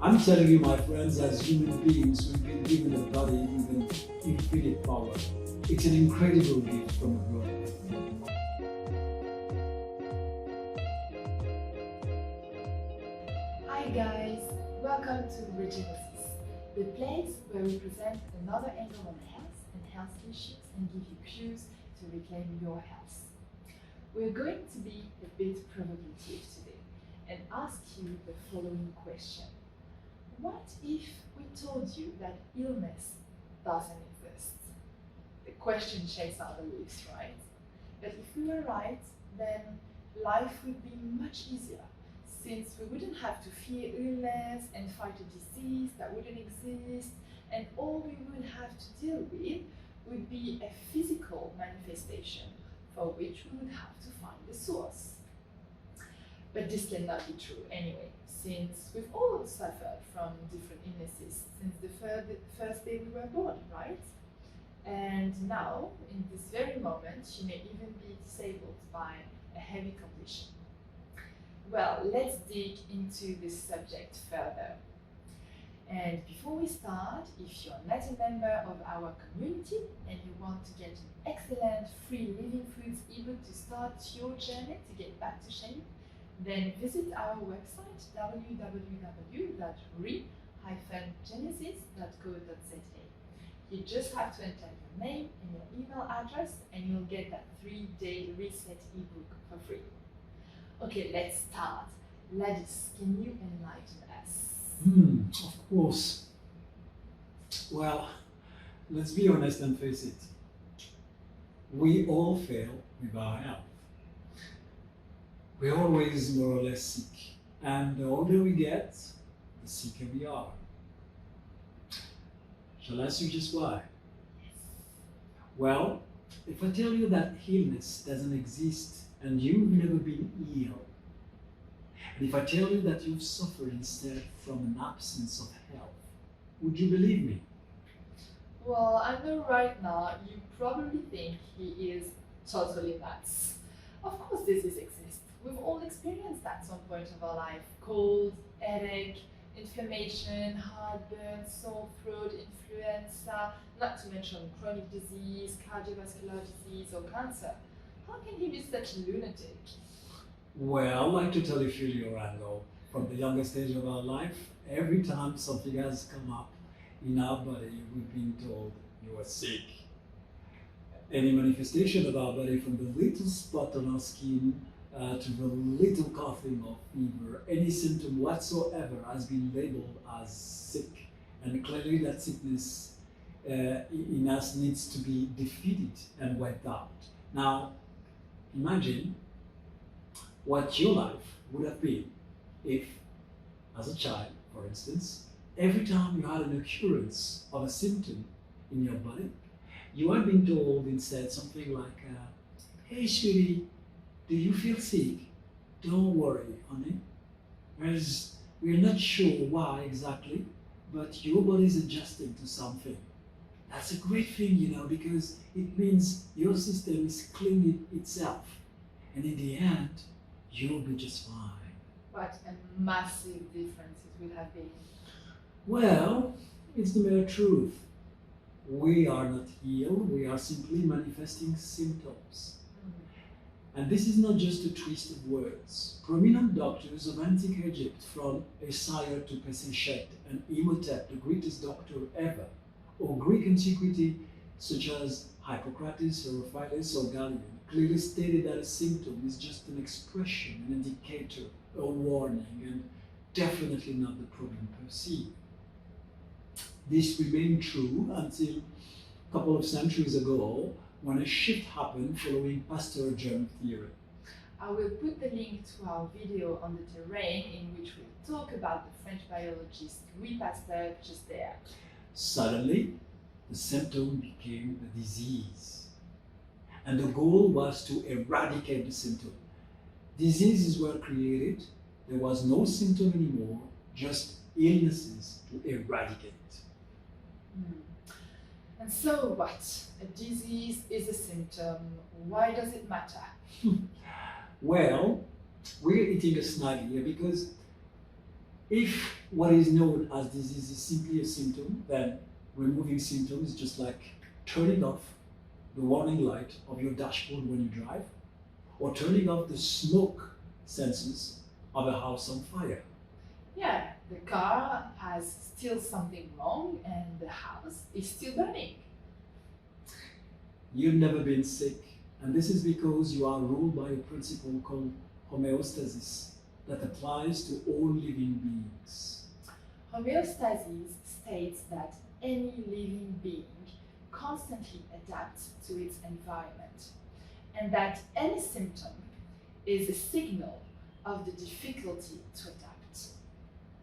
I'm telling you, my friends, as human beings, we've been given a body with an infinite power. It's an incredible gift from abroad. Hi guys, welcome to Homeostasis, the place where we present another angle on health and health issues and give you clues to reclaim your health. We're going to be a bit provocative today and ask you the following question. What if we told you that illness doesn't exist? The question shakes our beliefs, right? But if we were right, then life would be much easier, since we wouldn't have to fear illness and fight a disease that wouldn't exist, and all we would have to deal with would be a physical manifestation for which we would have to find the source. But this cannot be true anyway, since we've all suffered from different illnesses since the first day we were born, right? And now, in this very moment, you may even be disabled by a heavy condition. Well, let's dig into this subject further. And before we start, if you're not a member of our community and you want to get an excellent free Living Foods ebook to start your journey to get back to shape, then visit our website www.re-genesis.co.za. You just have to enter your name and your email address and you'll get that 3-day reset ebook for free. Okay, let's start. Ladis, can you enlighten us? Of course. Well, let's be honest and face it. We all fail with our health. We're always more or less sick. And the older we get, the sicker we are. Shall I suggest why? Well, if I tell you that illness doesn't exist and you've never been ill, and if I tell you that you've suffered instead from an absence of health, would you believe me? Well, I know right now you probably think he is totally nuts. Of course disease exists. We've all experienced at some point of our life. Cold, headache, inflammation, heartburn, sore throat, influenza, not to mention chronic disease, cardiovascular disease or cancer. How can he be such a lunatic? Well, I'd like to tell you your angle. From the youngest stage of our life, every time something has come up in our body, we've been told you are sick. Any manifestation of our body, from the little spot on our skin to the little coughing or fever, any symptom whatsoever has been labeled as sick. And clearly that sickness in us needs to be defeated and wiped out. Now, imagine what your life would have been if, as a child, for instance, every time you had an occurrence of a symptom in your body, you had been told instead something like, hey sweetie, do you feel sick? Don't worry, honey. Whereas we're not sure why exactly, but your body's adjusting to something. That's a great thing, because it means your system is cleaning itself. And in the end, you'll be just fine. What a massive difference it would have been. Well, it's the mere truth. We are not ill, we are simply manifesting symptoms. And this is not just a twist of words. Prominent doctors of antique Egypt, from Esaias to Pesichet and Imhotep, the greatest doctor ever, or Greek antiquity such as Hippocrates, Herophilus, or Galen, clearly stated that a symptom is just an expression, an indicator, a warning, and definitely not the problem per se. This remained true until a couple of centuries ago, when a shift happened following Pasteur germ theory. I will put the link to our video on the terrain in which we talk about the French biologist Louis Pasteur just there. Suddenly, the symptom became the disease. And the goal was to eradicate the symptom. Diseases were created, there was no symptom anymore, just illnesses to eradicate. And so what? A disease is a symptom. Why does it matter? Well, we're eating a snag here because If what is known as disease is simply a symptom, then removing symptoms is just like turning off the warning light of your dashboard when you drive, or turning off the smoke sensors of a house on fire. Yeah, the car has still something wrong and the house is still burning. You've never been sick, and this is because you are ruled by a principle called homeostasis that applies to all living beings. Homeostasis states that any living being constantly adapts to its environment, and that any symptom is a signal of the difficulty to adapt.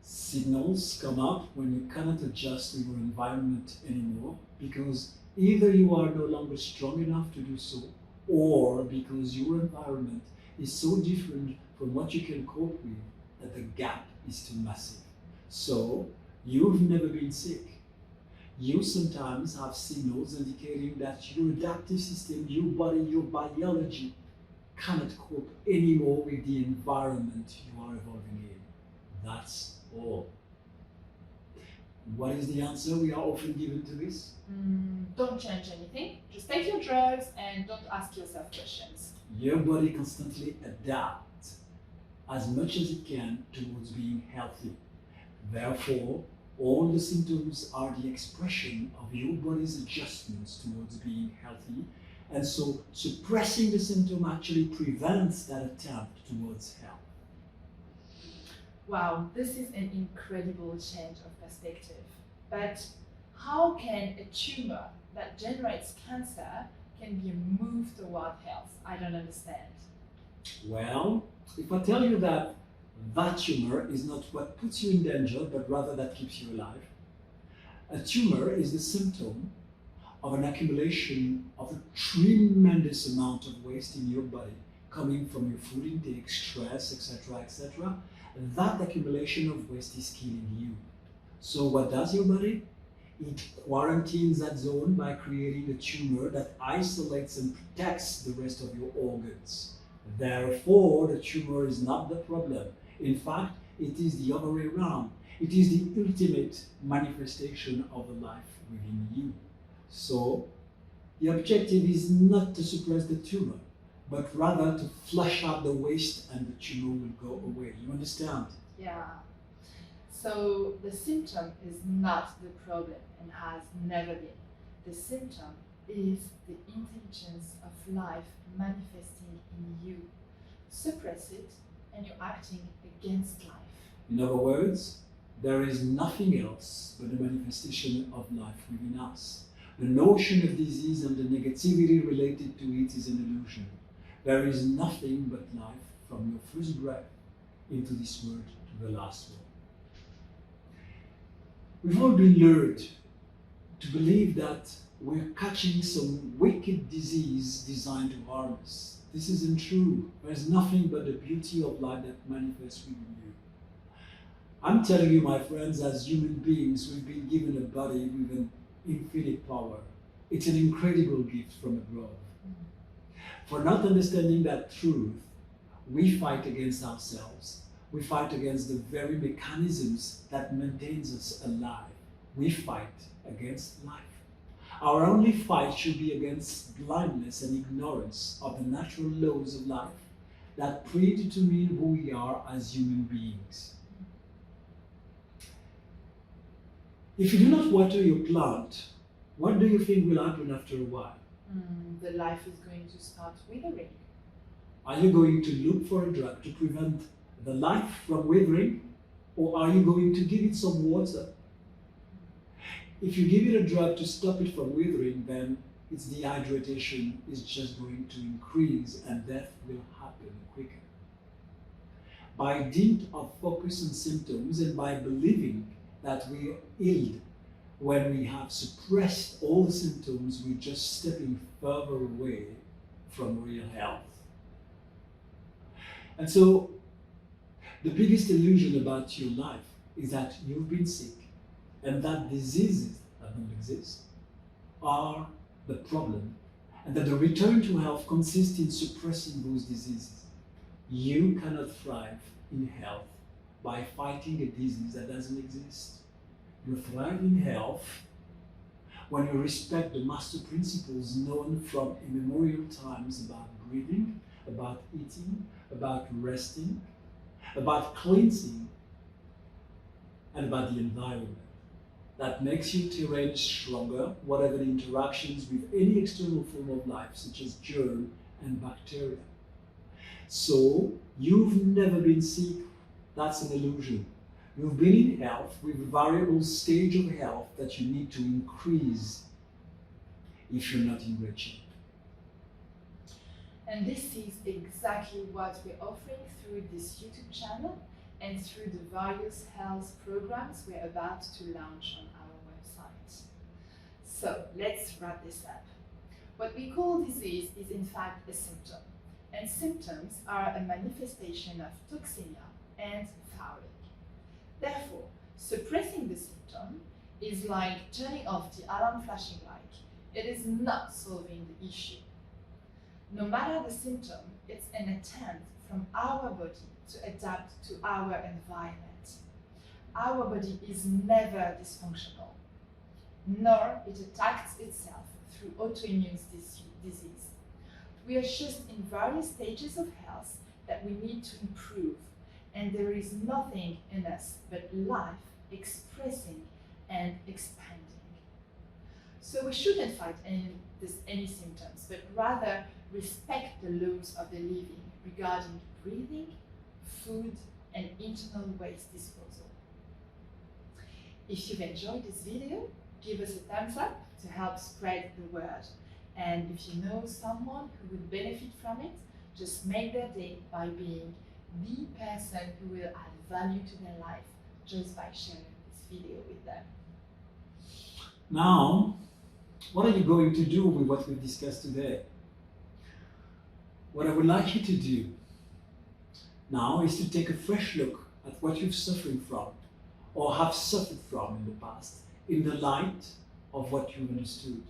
Signals come up when you cannot adjust to your environment anymore because either you are no longer strong enough to do so, or because your environment is so different from what you can cope with that the gap is too massive. So, you've never been sick. You sometimes have signals indicating that your adaptive system, your body, your biology cannot cope anymore with the environment you are evolving in. That's all. What is the answer we are often given to this? Don't change anything, just take your drugs and don't ask yourself questions. Your body constantly adapts as much as it can towards being healthy. Therefore, all the symptoms are the expression of your body's adjustments towards being healthy, and so suppressing the symptom actually prevents that attempt towards health. Wow, this is an incredible change of perspective. But how can a tumor that generates cancer can be a move toward health? I don't understand. Well, if I tell you that that tumor is not what puts you in danger, but rather that keeps you alive. A tumor is the symptom of an accumulation of a tremendous amount of waste in your body coming from your food intake, stress, etc., etc. That accumulation of waste is killing you. So what does your body? It quarantines that zone by creating a tumor that isolates and protects the rest of your organs. Therefore, the tumor is not the problem. In fact, it is the other way around. It is the ultimate manifestation of the life within you. So, the objective is not to suppress the tumor, but rather to flush out the waste and the tumor will go away. You understand? Yeah. So the symptom is not the problem and has never been. The symptom is the intelligence of life manifesting in you. Suppress it and you're acting against life. In other words, there is nothing else but the manifestation of life within us. The notion of disease and the negativity related to it is an illusion. There is nothing but life from your first breath into this world to the last one. We've all been lured to believe that we're catching some wicked disease designed to harm us. This isn't true. There's nothing but the beauty of life that manifests within you. I'm telling you, my friends, as human beings, we've been given a body with an infinite power. It's an incredible gift from above. For not understanding that truth, we fight against ourselves. We fight against the very mechanisms that maintains us alive. We fight against life. Our only fight should be against blindness and ignorance of the natural laws of life that predetermine who we are as human beings. If you do not water your plant, what do you think will happen after a while? The life is going to start withering. Are you going to look for a drug to prevent the life from withering, or are you going to give it some water? If you give it a drug to stop it from withering, then its dehydration is just going to increase and death will happen quicker. By dint of focus on symptoms and by believing that we are ill when we have suppressed all the symptoms, we're just stepping further away from real health. And so, the biggest illusion about your life is that you've been sick and that diseases that don't exist are the problem, and that the return to health consists in suppressing those diseases. You cannot thrive in health by fighting a disease that doesn't exist. You thrive in health when you respect the master principles known from immemorial times about breathing, about eating, about resting, about cleansing, and about the environment. That makes your terrain stronger, whatever the interactions with any external form of life, such as germ and bacteria. So, you've never been sick. That's an illusion. You've been in health with a variable stage of health that you need to increase if you're not enriching. And this is exactly what we're offering through this YouTube channel and through the various health programs we're about to launch on our website. So let's wrap this up. What we call disease is in fact a symptom, and symptoms are a manifestation of toxemia and fouling. Therefore, suppressing the symptom is like turning off the alarm flashing light. It is not solving the issue. No matter the symptom, it's an attempt from our body to adapt to our environment. Our body is never dysfunctional, nor it attacks itself through autoimmune disease. We are just in various stages of health that we need to improve, and there is nothing in us but life expressing and expanding. So we shouldn't fight any symptoms, but rather respect the laws of the living regarding breathing, food, and internal waste disposal. If you've enjoyed this video, give us a thumbs up to help spread the word. And if you know someone who would benefit from it, just make their day by being the person who will add value to their life just by sharing this video with them. Now, what are you going to do with what we've discussed today? What I would like you to do now is to take a fresh look at what you've suffered from or have suffered from in the past in the light of what you've understood.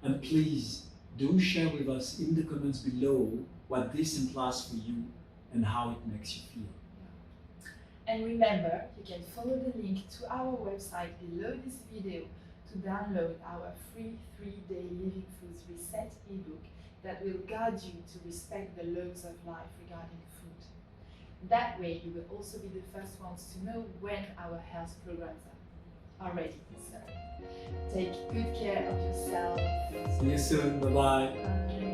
And please do share with us in the comments below what this implies for you and how it makes you feel. And remember, you can follow the link to our website below this video to download our free 3-day Living Foods Reset ebook that will guide you to respect the laws of life regarding food. That way, you will also be the first ones to know when our health programs are ready. So, take good care of yourself. See you soon. Bye-bye. Bye.